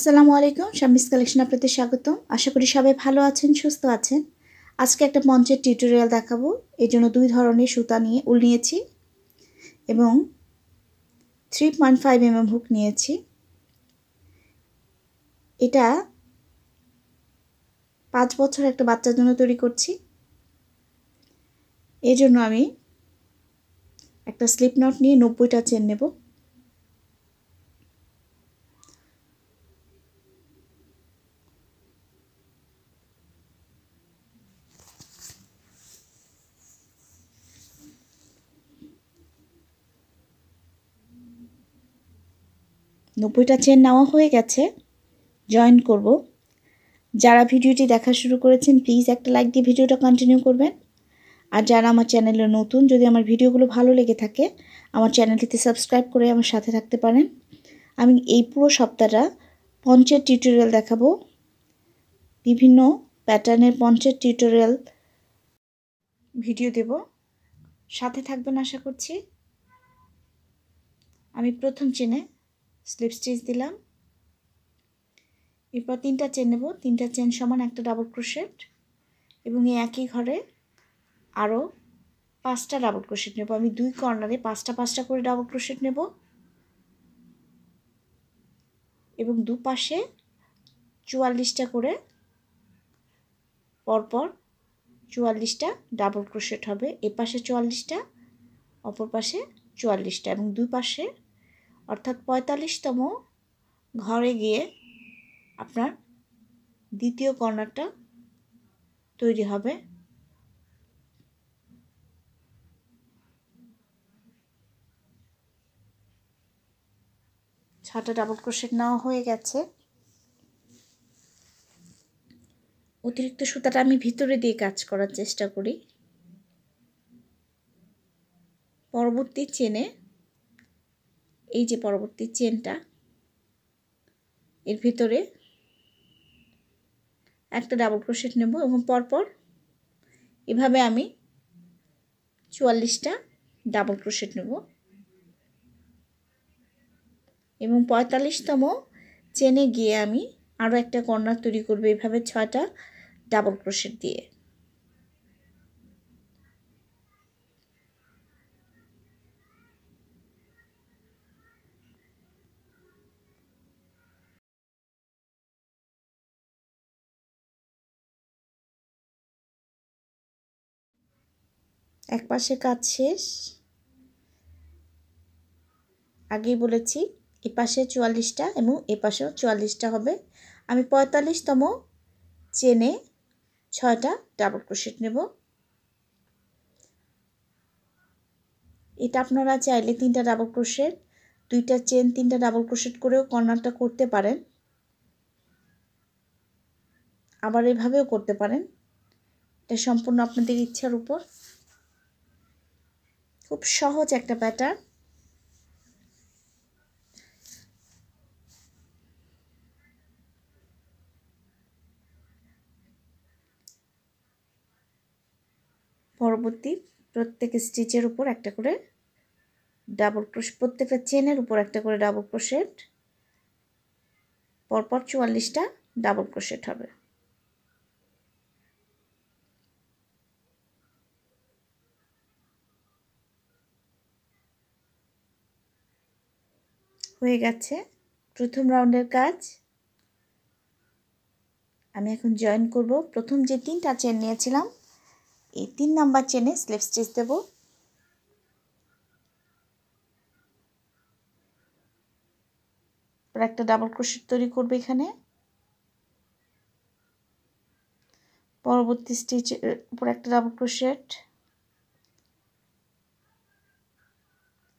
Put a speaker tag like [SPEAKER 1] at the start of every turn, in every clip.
[SPEAKER 1] আসসালামু আলাইকুম, শামিস কালেকশন আপনাদের স্বাগতম। আশা করি সবাই ভালো আছেন, সুস্থ আছেন। আজকে একটা মঞ্চের টিউটোরিয়াল দেখাবো। এই জন্য 2 ধরনের সুতা নিয়ে উল নিয়েছি এবং 3.5 mm হুক নিয়েছি। এটা 5 বছর একটা বাচ্চার জন্য তৈরি করছি। এই জন্য আমি একটা স্লিপ নট নিয়ে 90টা চেন নেব। নব্বইটা চেন নেওয়া হয়ে গেছে, জয়েন করব। যারা ভিডিওটি দেখা শুরু করেছেন প্লিজ একটা লাইক দিয়ে ভিডিওটা কন্টিনিউ করবেন। আর যারা আমার চ্যানেলে নতুন, যদি আমার ভিডিওগুলো ভালো লেগে থাকে আমার চ্যানেলটিতে সাবস্ক্রাইব করে আমার সাথে থাকতে পারেন। আমি এই পুরো সপ্তাহটা পঞ্চের টিউটোরিয়াল দেখাবো, বিভিন্ন প্যাটার্নের পঞ্চের টিউটোরিয়াল ভিডিও দেব, সাথে থাকবেন আশা করছি। আমি প্রথম চেনে স্লিপ স্টিচ দিলাম, এরপর 3টা চেন নেব। 3টা চেন সমান একটা ডাবল ক্রোশেট এবং এই একই ঘরে আরও 5টা ডাবল ক্রোশেট নেব। আমি 2 কর্নারে 5টা করে ডাবল ক্রোশেট নেব এবং দুপাশে 44টা করে পরপর 44টা ডাবল ক্রোশেট হবে। এপাশে 44টা, অপর পাশে 44টা এবং দুই পাশে, অর্থাৎ 45তম ঘরে গিয়ে আপনার দ্বিতীয় কর্নারটা তৈরি হবে। ছটা ডাবল ক্রোশেট নেওয়া হয়ে গেছে। অতিরিক্ত সুতাটা আমি ভিতরে দিয়ে কাজ করার চেষ্টা করি। পরবর্তী চেনে, এই যে পরবর্তী চেনটা, এর ভিতরে একটা ডাবল ক্রোশেট নেব এবং পরপর এভাবে আমি 44টা ডাবল ক্রোশেট নেব এবং 45তম চেনে গিয়ে আমি আরও একটা কর্নার তৈরি করব এভাবে 6টা ডাবল ক্রোশেট দিয়ে। এক পাশে কাজ শেষ। আগেই বলেছি এপাশে 44টা এবং এপাশেও 44টা হবে। আমি 45তম চেনে 6টা ডাবল ক্রোশেট নেব। এটা আপনারা চাইলে 3টা ডাবল ক্রোশেট, 2টা চেন, 3টা ডাবল ক্রোশেট করেও কর্নারটা করতে পারেন, আবার এভাবেও করতে পারেন। এটা সম্পূর্ণ আপনাদের ইচ্ছার উপর। খুব সহজ একটা প্যাটার্ন। পরবর্তী প্রত্যেক স্টিচের উপর একটা করে ডাবল ক্রোশেট, প্রত্যেকটা চেনের উপর একটা করে ডাবল ক্রোশেট, পরপর 44টা ডাবল ক্রোশেট হবে। হয়ে গেছে প্রথম রাউন্ডের কাজ। আমি এখন জয়েন করব। প্রথম যে 3টা চেন নিয়েছিলাম এই 3 নাম্বার চেনে স্লিপ স্টিচ দেব। একটা ডাবল ক্রোশেট তৈরি করব এখানে। পরবর্তী স্টিচের উপর একটা ডাবল ক্রোশেট।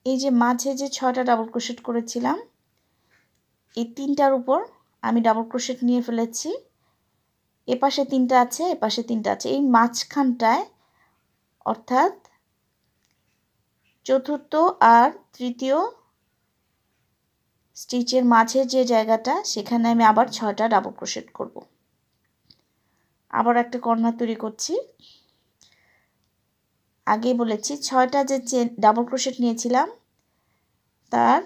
[SPEAKER 1] এই যে মাঝে যে 6টা ডাবল ক্রোশেট করেছিলাম এই 3টার উপর আমি ডাবল ক্রোশেট নিয়ে ফেলেছি। এপাশে 3টা আছে, এপাশে 3টা আছে। এই মাঝখানটায়, অর্থাৎ চতুর্থ আর তৃতীয় স্টিচের মাঝে যে জায়গাটা, সেখানে আমি আবার 6টা ডাবল ক্রোশেট করব। আবার একটা কর্নার তৈরি করছি। আগেই বলেছি 6টা যে চেন ডাবল ক্রোশেট নিয়েছিলাম তার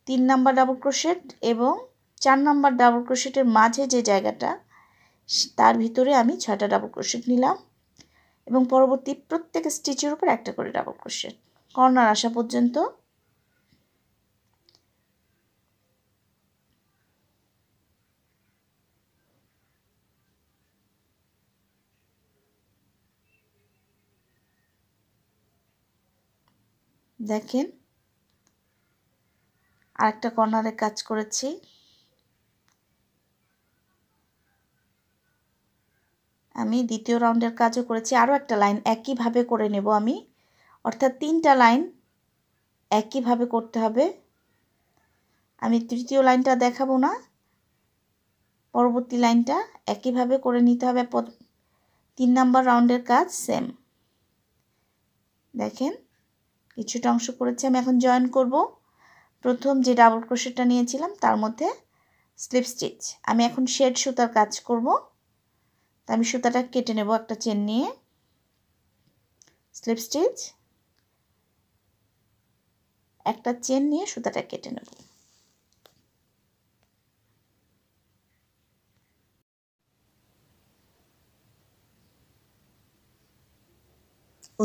[SPEAKER 1] 3 নাম্বার ডাবল ক্রোশেট এবং 4 নাম্বার ডাবল ক্রোশেটের মাঝে যে জায়গাটা তার ভিতরে আমি 6টা ডাবল ক্রোশেট নিলাম এবং পরবর্তী প্রত্যেক স্টিচের উপর একটা করে ডাবল ক্রোশেট কর্নার আসা পর্যন্ত দেখেন আরেকটা কর্নারে কাজ করেছি। আমি দ্বিতীয় রাউন্ডের কাজও করেছি, আরও একটা লাইন একইভাবে করে নেব আমি, অর্থাৎ 3টা লাইন একইভাবে করতে হবে। আমি তৃতীয় লাইনটা দেখাবো না, পরবর্তী লাইনটা একইভাবে করে নিতে হবে। 3 নাম্বার রাউন্ডের কাজ সেম। দেখেন কিছুটা অংশ করেছি, আমি এখন জয়েন করব। প্রথম যে ডাবল ক্রোশেটটা নিয়েছিলাম তার মধ্যে স্লিপ স্টিচ। আমি এখন শেড সুতার কাজ করব, তো আমি সুতাটা কেটে নেব একটা চেন নিয়ে। স্লিপ স্টিচ, একটা চেন নিয়ে সুতাটা কেটে নেব।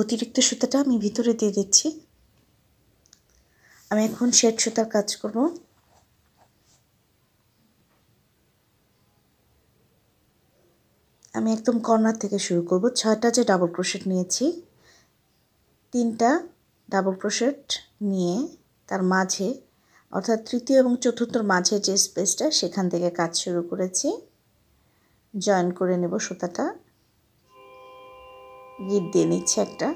[SPEAKER 1] অতিরিক্ত সুতাটা আমি ভিতরে দিয়ে দিচ্ছি। আমি এখন শেড সুতার কাজ করব। আমি একদম কর্নার থেকে শুরু করব। 6টা যে ডাবল ক্রোশেট নিয়েছি, 3টা ডাবল ক্রোশেট নিয়ে তার মাঝে অর্থাৎ তৃতীয় এবং চতুর্থর মাঝে যে স্পেসটা সেখান থেকে কাজ শুরু করেছি। জয়েন করে নেব সুতাটা, গিট দিয়ে নিচ্ছে একটা।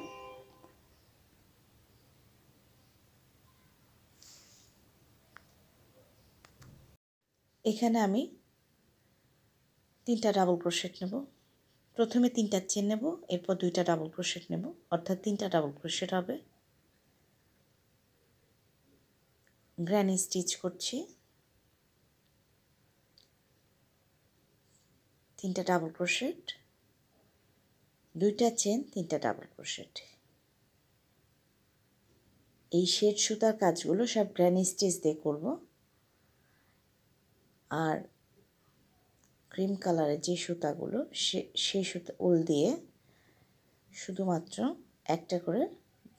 [SPEAKER 1] এখানে আমি 3টা ডাবল ক্রোশেট নেব। প্রথমে 3টা চেন নেব, এরপর 2টা ডাবল ক্রোশেট নেব, অর্থাৎ 3টা ডাবল ক্রোশেট হবে। গ্র্যানি স্টিচ করছি, 3টা ডাবল ক্রোশেট, 2টা চেন, 3টা ডাবল ক্রোশেট। এই শেড সুতার কাজগুলো সব গ্র্যানি স্টিচ দিয়ে করব। আর ক্রিম কালারের যে সুতাগুলো সেই সুতা উল দিয়ে শুধুমাত্র একটা করে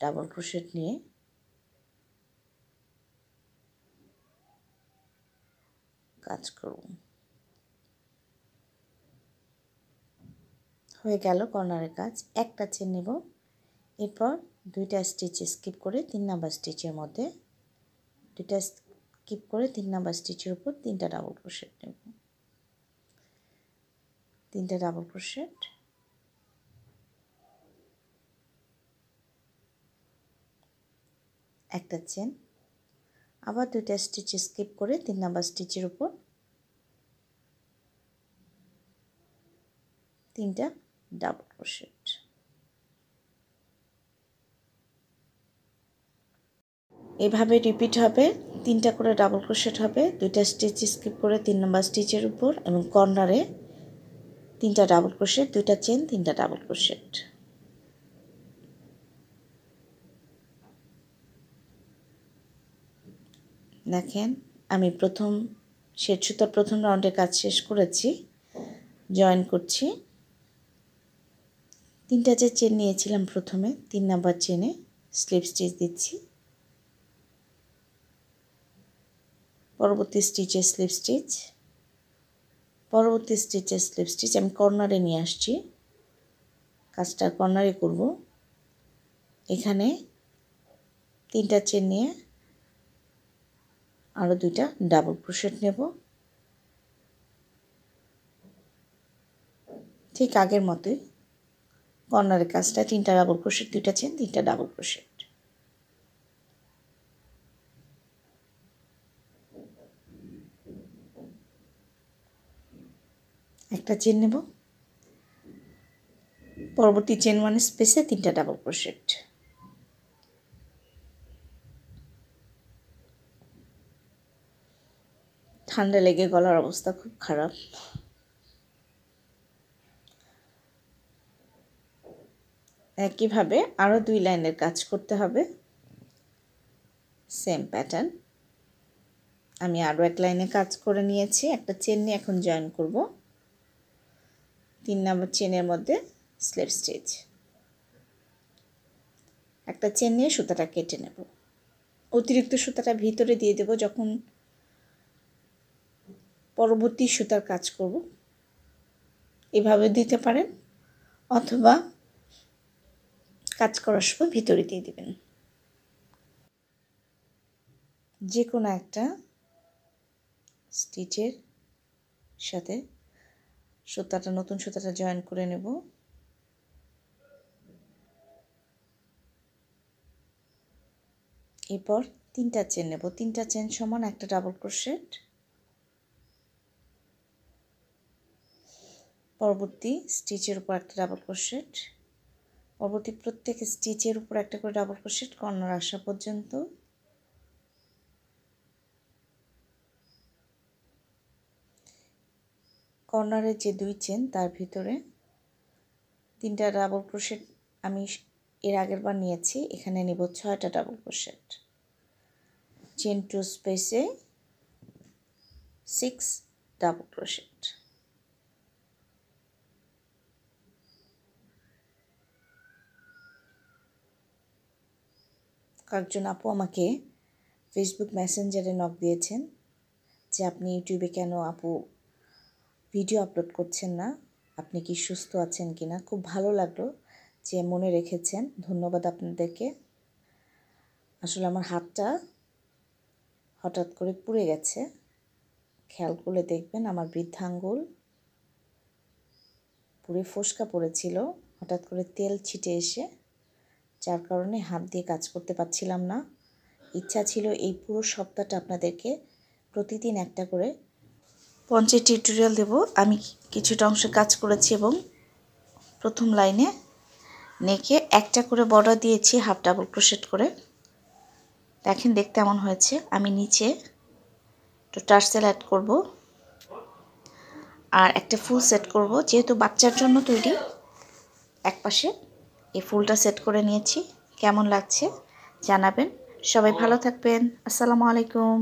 [SPEAKER 1] ডাবল ক্রোশেট নিয়ে কাজ করব। হয়ে গেল কর্নারের কাজ। একটা চেন নেব, এরপর 2টা স্টিচ স্কিপ করে 3 নাম্বার স্টিচের মধ্যে 2টা স্কিপ করে 3 নাম্বার স্টিচের উপর 3টা ডাবল ক্রোশেট নেব। 3টা ডাবল ক্রোশেট, একটা চেন, আবার 2টা স্টিচ স্কিপ করে 3 নাম্বার স্টিচের উপর 3টা ডাবল ক্রোশেট। এভাবে রিপিট হবে, 3টা করে ডাবল ক্রোশেট হবে, 2টা স্টিচ স্কিপ করে 3 নাম্বার স্টিচের উপর এবং কর্নারে 3টা ডাবল ক্রোশেট, 2টা চেন, 3টা ডাবল ক্রোশেট। দেখেন আমি প্রথম শেড সুতার প্রথম রাউন্ডের কাজ শেষ করেছি। জয়েন করছি। 3টা যে চেন নিয়েছিলাম প্রথমে, 3 নাম্বার চেনে স্লিপ স্টিচ দিচ্ছি, পরবর্তী স্টিচে স্লিপ স্টিচ, পরবর্তী স্টিচে স্লিপ স্টিচ। আমি কর্নারে নিয়ে আসছি, কাজটা কর্নারে করব। এখানে 3টা চেন নিয়ে আরও 2টা ডাবল ক্রোশেট নেব, ঠিক আগের মতোই কর্নারের কাজটা। 3টা ডাবল ক্রোশেট, 2টা চেন, 3টা ডাবল ক্রোশেট। একটা চেন নেব, পরবর্তী চেন 1 স্পেসে 3টা ডাবল ক্রোশেট। ঠান্ডা লেগে গলার অবস্থা খুব খারাপ। একইভাবে আরও 2 লাইনের কাজ করতে হবে, সেম প্যাটার্ন। আমি আরও এক লাইনে কাজ করে নিয়েছি। একটা চেন নিয়ে এখন জয়েন করব। 3 নম্বর চেনের মধ্যে স্লিপ স্টিচ। একটা চেন নিয়ে সুতাটা কেটে নেব। অতিরিক্ত সুতাটা ভিতরে দিয়ে দেব যখন পরবর্তী সুতার কাজ করব। এভাবে দিতে পারেন অথবা কাজ করার সময় ভিতরে দিয়ে দিবেন। যে কোনো একটা স্টিচের সাথে সুতাটা নতুন সুতাটা জয়েন করে নেব। এরপর 3টা চেন নেব। 3টা চেন সমান একটা ডাবল ক্রোশেট। পরবর্তী স্টিচের উপর একটা ডাবল ক্রোশেট। পরবর্তী প্রত্যেক স্টিচের উপর একটা করে ডাবল ক্রোশেট কর্নার আসা পর্যন্ত। কর্নারের যে 2 চেন তার ভিতরে 3টা ডাবল ক্রোশেট আমি এর আগের বার নিয়েছি। এখানে নেব 6টা ডাবল ক্রোশেট। চেন 2 স্পেসে 6 ডাবল ক্রোশেট। কয়েকজন আপু আমাকে ফেসবুক মেসেঞ্জারে নক দিয়েছেন যে আপনি ইউটিউবে কেন আপু ভিডিও আপলোড করছেন না, আপনি কি সুস্থ আছেন কিনা। খুব ভালো লাগলো যে মনে রেখেছেন, ধন্যবাদ আপনাদেরকে। আসলে আমার হাতটা হঠাৎ করে পুড়ে গেছে, খেয়াল করলে দেখবেন আমার বৃদ্ধাঙ্গুল পুড়ে ফোসকা পড়েছিল হঠাৎ করে তেল ছিটে এসে, যার কারণে হাত দিয়ে কাজ করতে পারছিলাম না। ইচ্ছা ছিল এই পুরো সপ্তাহটা আপনাদেরকে প্রতিদিন একটা করে পঞ্চের টিউটোরিয়াল দেব। আমি কিছুটা অংশ কাজ করেছি এবং প্রথম লাইনে নেকে একটা করে বর্ডার দিয়েছি হাফ ডাবল ক্রোশেট করে। দেখেন দেখতে এমন হয়েছে। আমি নিচে একটু টার্সেল অ্যাড করব আর একটা ফুল সেট করব, যেহেতু বাচ্চার জন্য তৈরি। এক পাশে এই ফুলটা সেট করে নিয়েছি। কেমন লাগছে জানাবেন। সবাই ভালো থাকবেন। আসসালামু আলাইকুম।